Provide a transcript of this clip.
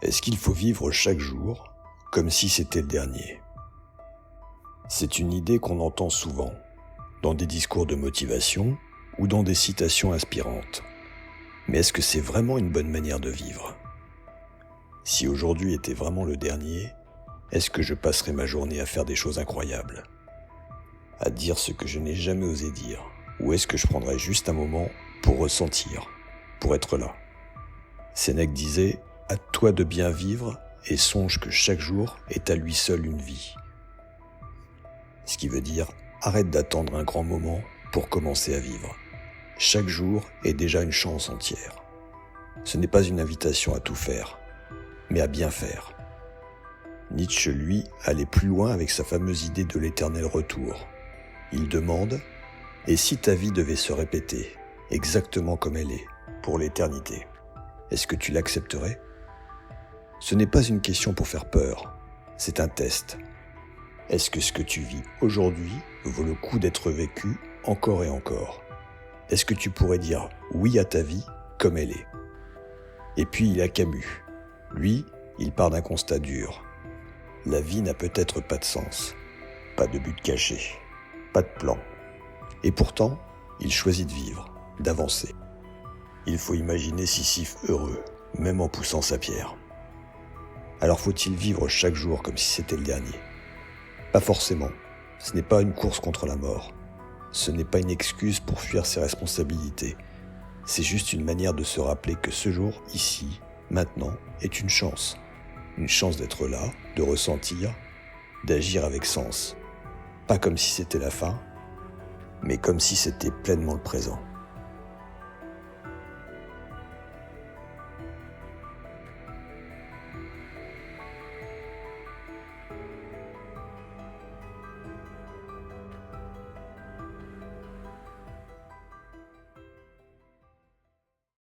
Est-ce qu'il faut vivre chaque jour comme si c'était le dernier? C'est une idée qu'on entend souvent, dans des discours de motivation ou dans des citations inspirantes. Mais est-ce que c'est vraiment une bonne manière de vivre? Si aujourd'hui était vraiment le dernier, est-ce que je passerais ma journée à faire des choses incroyables? À dire ce que je n'ai jamais osé dire? Ou est-ce que je prendrais juste un moment pour ressentir, pour être là? Sénèque disait « À toi de bien vivre et songe que chaque jour est à lui seul une vie ». Ce qui veut dire arrête d'attendre un grand moment pour commencer à vivre. Chaque jour est déjà une chance entière. Ce n'est pas une invitation à tout faire, mais à bien faire. Nietzsche, lui, allait plus loin avec sa fameuse idée de l'éternel retour. Il demande « Et si ta vie devait se répéter, exactement comme elle est, pour l'éternité, est-ce que tu l'accepterais ?» Ce n'est pas une question pour faire peur, c'est un test. Est-ce que ce que tu vis aujourd'hui vaut le coup d'être vécu encore et encore? Est-ce que tu pourrais dire oui à ta vie comme elle est? Et puis il y a Camus. Lui, il part d'un constat dur. La vie n'a peut-être pas de sens, pas de but caché, pas de plan. Et pourtant, il choisit de vivre, d'avancer. Il faut imaginer Sisyphe heureux, même en poussant sa pierre. Alors faut-il vivre chaque jour comme si c'était le dernier? Pas forcément. Ce n'est pas une course contre la mort. Ce n'est pas une excuse pour fuir ses responsabilités. C'est juste une manière de se rappeler que ce jour, ici, maintenant, est une chance. Une chance d'être là, de ressentir, d'agir avec sens. Pas comme si c'était la fin, mais comme si c'était pleinement le présent.